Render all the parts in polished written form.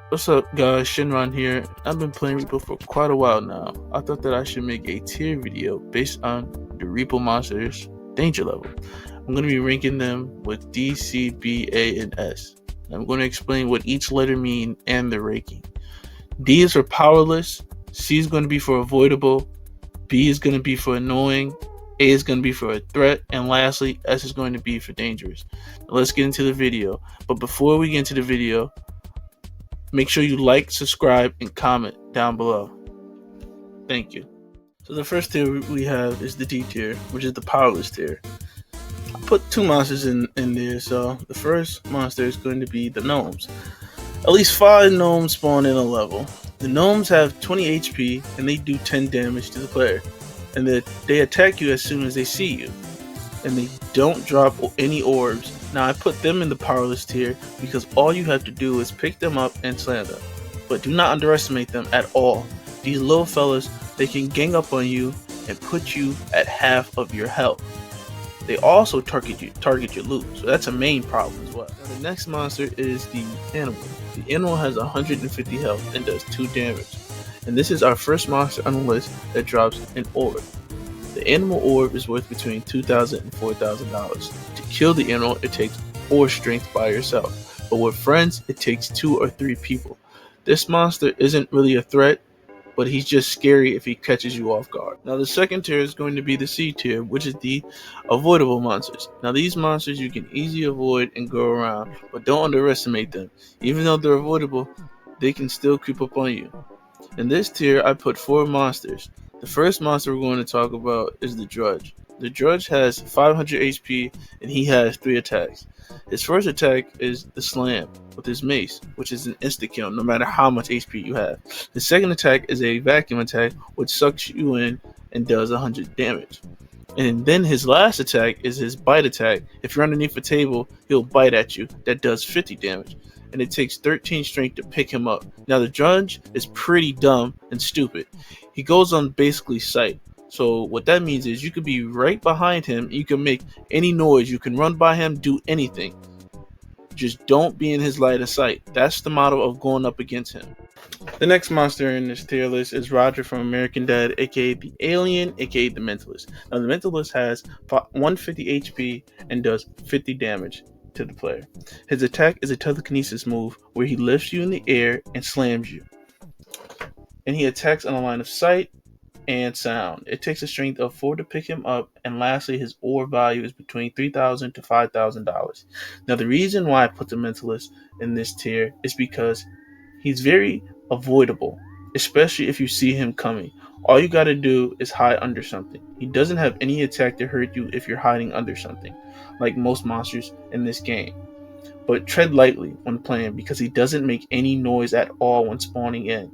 What's up, guys? Shinron here. I've been playing Repo for quite a while now. I thought that I should make a tier video based on the Repo monsters' danger level. I'm going to be ranking them with D, C, B, A, and S. I'm going to explain what each letter mean and their ranking. D is for powerless, C is going to be for avoidable, B is going to be for annoying, A is going to be for a threat, and lastly, S is going to be for dangerous. Now let's get into the video. But before we get into the video, make sure you like, subscribe, and comment down below. Thank you. So the first tier we have is the D tier, which is the powerless tier. I put two monsters in there, so the first monster is going to be the gnomes. At least 5 gnomes spawn in a level. The gnomes have 20 HP and they do 10 damage to the player. And they attack you as soon as they see you. And they don't drop any orbs. Now I put them in the powerless tier because all you have to do is pick them up and slam them. But do not underestimate them at all. These little fellas, they can gang up on you and put you at half of your health. They also target your loot, so that's a main problem as well. Now the next monster is the animal. The animal has 150 health and does 2 damage. And this is our first monster on the list that drops an orb. The animal orb is worth between $2,000 and $4,000. To kill the animal, it takes 4 strength by yourself, but with friends, it takes 2 or 3 people. This monster isn't really a threat, but he's just scary if he catches you off guard. Now the second tier is going to be the C tier, which is the avoidable monsters. Now these monsters you can easily avoid and go around, but don't underestimate them. Even though they're avoidable, they can still creep up on you. In this tier, I put 4 monsters. The first monster we're going to talk about is the Drudge. The Drudge has 500 HP and he has 3 attacks. His first attack is the Slam with his mace, which is an insta kill no matter how much HP you have. The second attack is a vacuum attack, which sucks you in and does 100 damage. And then his last attack is his bite attack. If you're underneath a table, he'll bite at you. That does 50 damage. And it takes 13 strength to pick him up. Now the Drudge is pretty dumb and stupid. He goes on basically sight. So what that means is you could be right behind him, you can make any noise, you can run by him, do anything. Just don't be in his line of sight. That's the motto of going up against him. The next monster in this tier list is Roger from American Dad, aka the Alien, aka the Mentalist. Now the Mentalist has 150 HP and does 50 damage to the player. His attack is a telekinesis move where he lifts you in the air and slams you. And he attacks on a line of sight and sound. It takes a strength of 4 to pick him up, and lastly, his orb value is between $3,000 to $5,000. Now, the reason why I put the Mentalist in this tier is because he's very avoidable, especially if you see him coming. All you gotta do is hide under something. He doesn't have any attack to hurt you if you're hiding under something, like most monsters in this game. But tread lightly when playing because he doesn't make any noise at all when spawning in.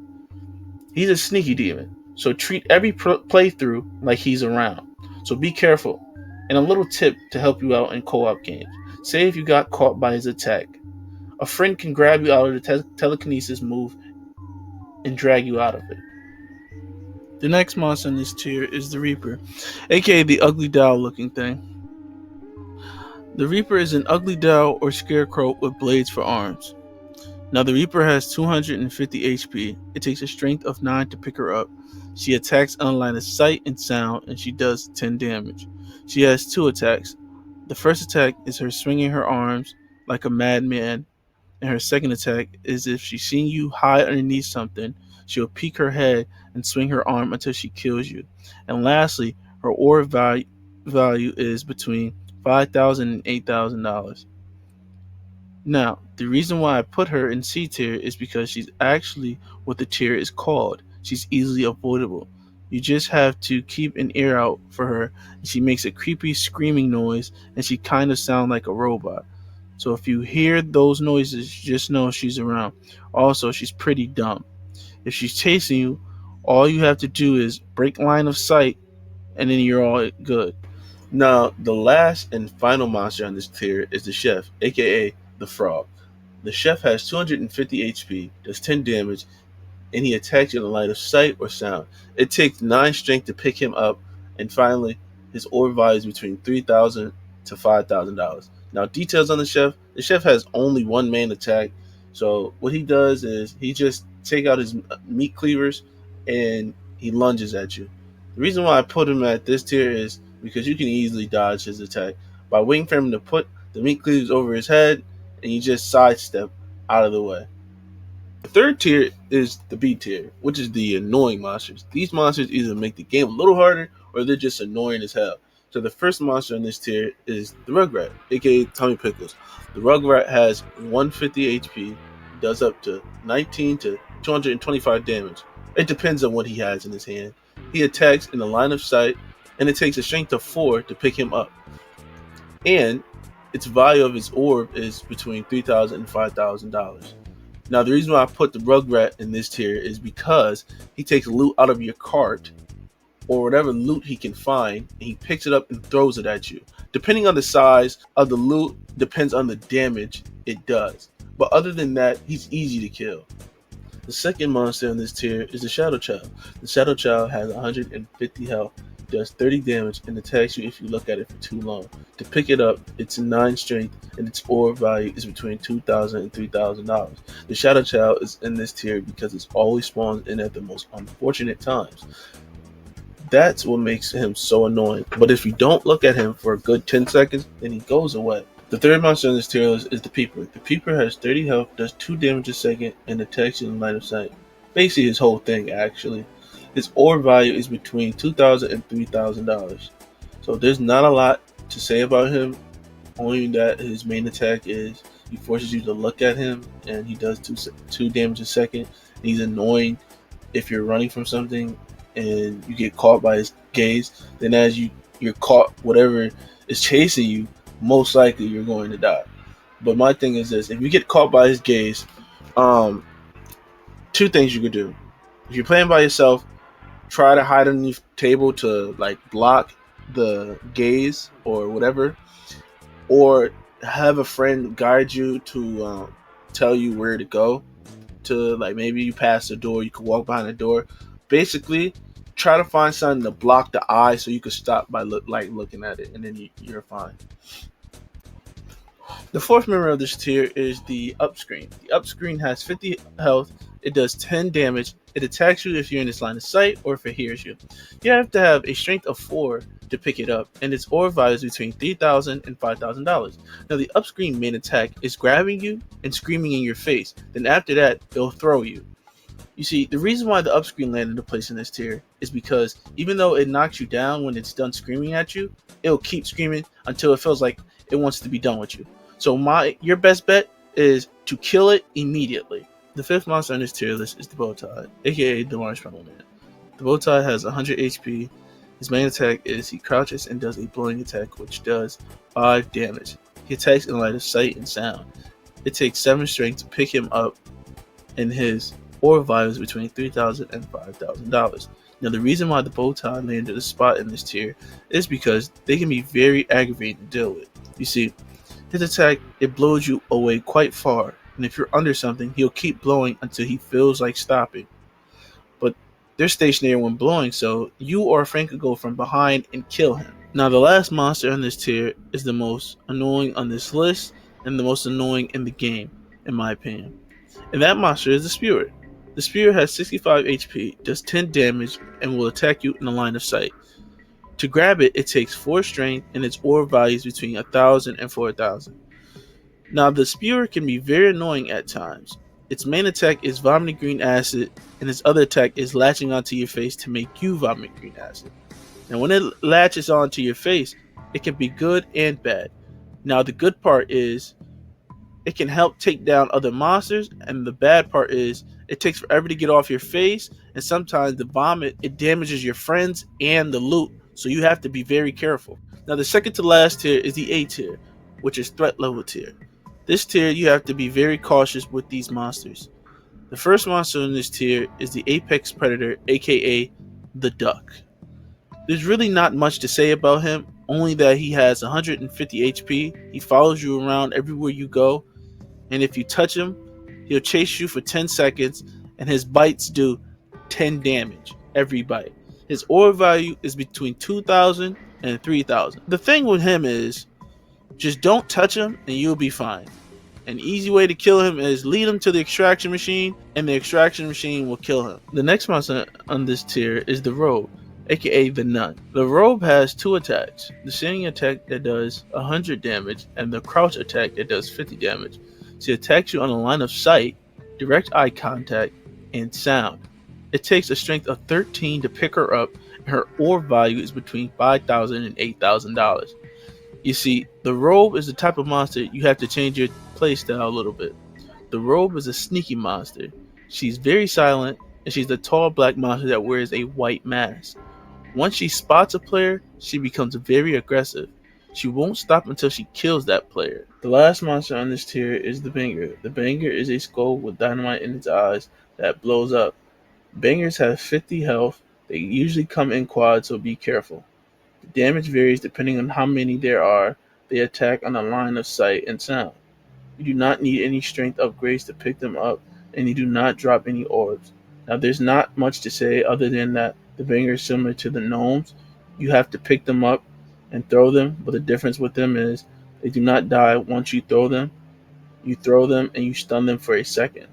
He's a sneaky demon, so treat every playthrough like he's around. So be careful. And a little tip to help you out in co-op games. Say if you got caught by his attack. A friend can grab you out of the telekinesis move and drag you out of it. The next monster in this tier is the Reaper, aka the ugly doll looking thing. The Reaper is an ugly doll or scarecrow with blades for arms. Now the Reaper has 250 HP. It takes a strength of 9 to pick her up. She attacks on a line of sight and sound, and she does 10 damage. She has 2 attacks. The first attack is her swinging her arms like a madman, and her second attack is if she's seen you hide underneath something, she'll peek her head and swing her arm until she kills you. And lastly, her orb value is between $5,000 and $8,000. Now, the reason why I put her in C tier is because she's actually what the tier is called. She's easily avoidable. You just have to keep an ear out for her. She makes a creepy screaming noise and she kind of sounds like a robot. So if you hear those noises, just know she's around. Also, she's pretty dumb. If she's chasing you, all you have to do is break line of sight and then you're all good. Now, the last and final monster on this tier is the Chef, aka the Frog. The Chef has 250 HP, does 10 damage, and he attacks you in a line of sight or sound. It takes 9 strength to pick him up, and finally, his orb value is between $3,000 to $5,000. Now, details on the Chef. The Chef has only one main attack. So what he does is he just take out his meat cleavers and he lunges at you. The reason why I put him at this tier is because you can easily dodge his attack by waiting for him to put the meat cleavers over his head, and you just sidestep out of the way. The third tier is the B tier, which is the annoying monsters. These monsters either make the game a little harder or they're just annoying as hell. So the first monster in this tier is the Rugrat, aka Tommy Pickles. The Rugrat has 150 HP, does up to 19 to 225 damage. It depends on what he has in his hand. He attacks in the line of sight, and it takes a strength of 4 to pick him up. And its value of his orb is between $3,000 and $5,000. Now, the reason why I put the Rugrat in this tier is because he takes loot out of your cart or whatever loot he can find, and he picks it up and throws it at you. Depending on the size of the loot, depends on the damage it does. But other than that, he's easy to kill. The second monster in this tier is the Shadow Child. The Shadow Child has 150 health, does 30 damage, and attacks you if you look at it for too long. To pick it up, it's 9 strength, and its orb value is between $2,000 and $3,000. The Shadow Child is in this tier because it always spawns in at the most unfortunate times. That's what makes him so annoying. But if you don't look at him for a good 10 seconds, then he goes away. The third monster in this tier list is the Peeper. The Peeper has 30 health, does 2 damage a second, and attacks you in line of sight. Basically his whole thing, actually. His orb value is between $2,000 and $3,000. So there's not a lot to say about him, only that his main attack is he forces you to look at him, and he does 2 damage a second. And he's annoying if you're running from something and you get caught by his gaze. Then as you're caught, whatever is chasing you, most likely you're going to die. But my thing is this: if you get caught by his gaze, 2 things you could do. If you're playing by yourself, try to hide underneath the table to like block the gaze or whatever, or have a friend guide you to tell you where to go. To like maybe you pass the door, you can walk behind the door. Basically, try to find something to block the eye so you can stop by looking at it, and then you're fine. The fourth member of this tier is the Upscreen. The Upscreen has 50 health, it does 10 damage, it attacks you if you're in its line of sight or if it hears you. You have to have a strength of 4 to pick it up, and its orb value is between $3,000 and $5,000. Now the Upscreen main attack is grabbing you and screaming in your face, then after that, it'll throw you. You see, the reason why the Upscreen landed a place in this tier is because even though it knocks you down when it's done screaming at you, it'll keep screaming until it feels like it wants to be done with you. So your best bet is to kill it immediately. The fifth monster on this tier list is the Bowtie, aka the Marshmallow Man. The Bowtie has 100 HP. His main attack is he crouches and does a blowing attack, which does 5 damage. He attacks in line of sight and sound. It takes 7 strength to pick him up, and his orb value is between $3,000 and $5,000. Now, the reason why the Bowtie landed a spot in this tier is because they can be very aggravating to deal with. You see, his attack, it blows you away quite far, and if you're under something, he'll keep blowing until he feels like stopping. But they're stationary when blowing, so you or a friend could go from behind and kill him. Now, the last monster on this tier is the most annoying on this list, and the most annoying in the game, in my opinion. And that monster is the Spewer. The Spewer has 65 HP, does 10 damage, and will attack you in the line of sight. To grab it, it takes 4 strength, and its orb value is between 1,000 and 4,000. Now, the Spewer can be very annoying at times. Its main attack is vomiting green acid, and its other attack is latching onto your face to make you vomit green acid. Now, when it latches onto your face, it can be good and bad. Now, the good part is it can help take down other monsters, and the bad part is it takes forever to get off your face, and sometimes the vomit, it damages your friends and the loot, so you have to be very careful. Now, the second to last tier is the A tier, which is threat level tier. This tier, you have to be very cautious with these monsters. The first monster in this tier is the Apex Predator, aka the Duck. There's really not much to say about him, only that he has 150 HP, he follows you around everywhere you go, and if you touch him, he'll chase you for 10 seconds, and his bites do 10 damage every bite. His orb value is between 2,000 and 3,000. The thing with him is, just don't touch him and you'll be fine. An easy way to kill him is lead him to the extraction machine, and the extraction machine will kill him. The next monster on this tier is the Robe, aka the Nun. The Robe has two attacks, the standing attack that does 100 damage, and the crouch attack that does 50 damage. She attacks you on a line of sight, direct eye contact, and sound. It takes a strength of 13 to pick her up, and her orb value is between $5,000 and $8,000. You see, the Robe is the type of monster you have to change your playstyle a little bit. The Robe is a sneaky monster. She's very silent, and she's the tall black monster that wears a white mask. Once she spots a player, she becomes very aggressive. She won't stop until she kills that player. The last monster on this tier is the Banger. The Banger is a skull with dynamite in its eyes that blows up. Bangers have 50 health. They usually come in quads, so be careful. The damage varies depending on how many there are. They attack on a line of sight and sound. You do not need any strength upgrades to pick them up, and you do not drop any orbs. Now, there's not much to say other than that the Banger is similar to the gnomes. You have to pick them up and throw them, but the difference with them is they do not die once you throw them. You throw them and you stun them for a second.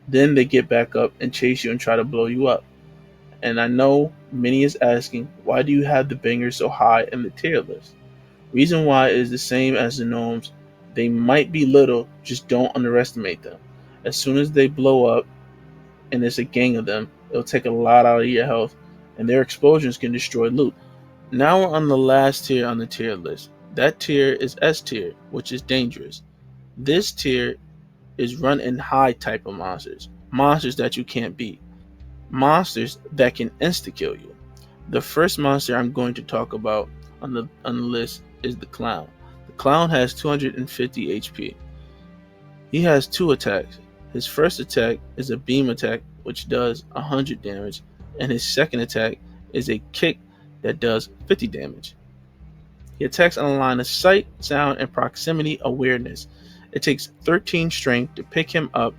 Then they get back up and chase you and try to blow you up. And I know many is asking, why do you have the Banger so high in the tier list? Reason why is the same as the gnomes. They might be little, just don't underestimate them. As soon as they blow up, and there's a gang of them, it'll take a lot out of your health, and their explosions can destroy loot. Now we're on the last tier on the tier list. That tier is S tier, which is dangerous. This tier is run in high type of monsters. Monsters that you can't beat. Monsters that can insta-kill you. The first monster I'm going to talk about on the list is the Clown. The Clown has 250 HP. He has two attacks. His first attack is a beam attack, which does 100 damage, and his second attack is a kick that does 50 damage. He attacks on a line of sight, sound, and proximity awareness. It takes 13 strength to pick him up,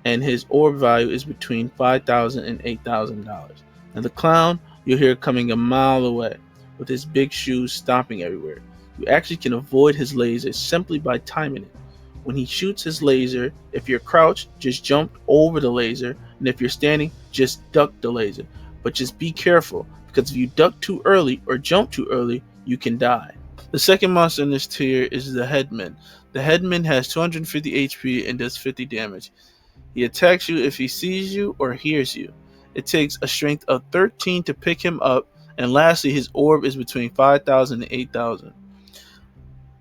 and his orb value is between $5,000 and $8,000. Now the Clown, you'll hear coming a mile away, with his big shoes stomping everywhere. You actually can avoid his laser simply by timing it. When he shoots his laser, if you're crouched, just jump over the laser, and if you're standing, just duck the laser. But just be careful, because if you duck too early or jump too early, you can die. The second monster in this tier is the Headman. The Headman has 250 HP and does 50 damage. He attacks you if he sees you or hears you. It takes a strength of 13 to pick him up, and lastly, his orb is between 5,000 and 8,000.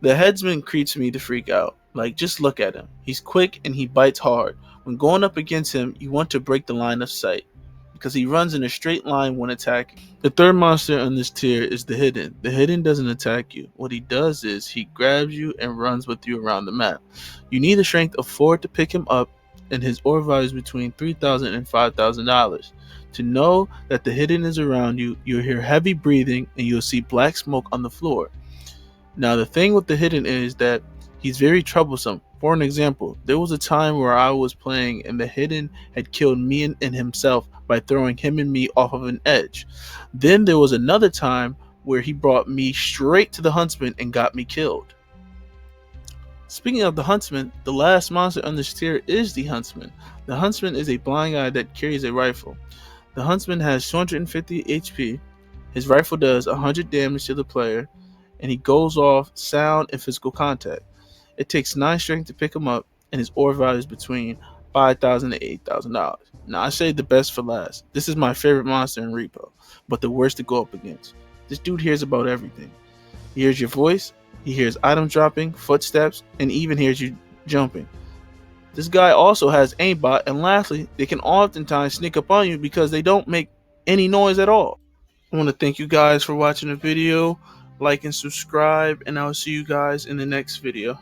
The Headman creeps me to freak out. Like, just look at him. He's quick and he bites hard. When going up against him, you want to break the line of sight, because he runs in a straight line when attacking. The third monster on this tier is the Hidden. The Hidden doesn't attack you. What he does is he grabs you and runs with you around the map. You need a strength of 4 to pick him up, and his orb value is between $3,000 and $5,000. To know that the Hidden is around you, you'll hear heavy breathing and you'll see black smoke on the floor. Now the thing with the Hidden is that he's very troublesome. For an example, there was a time where I was playing and the Hidden had killed me and himself by throwing him and me off of an edge. Then there was another time where he brought me straight to the Huntsman and got me killed. Speaking of the Huntsman, the last monster on this tier is the Huntsman. The Huntsman is a blind guy that carries a rifle. The Huntsman has 250 HP. His rifle does 100 damage to the player, and he goes off sound and physical contact. It takes 9 strength to pick him up, and his orb value is between $5,000 and $8,000. Now I say the best for last. This is my favorite monster in Repo, but the worst to go up against. This dude hears about everything. He hears your voice, he hears item dropping, footsteps, and even hears you jumping. This guy also has aimbot, and lastly, they can oftentimes sneak up on you because they don't make any noise at all. I want to thank you guys for watching the video. Like and subscribe, and I'll see you guys in the next video.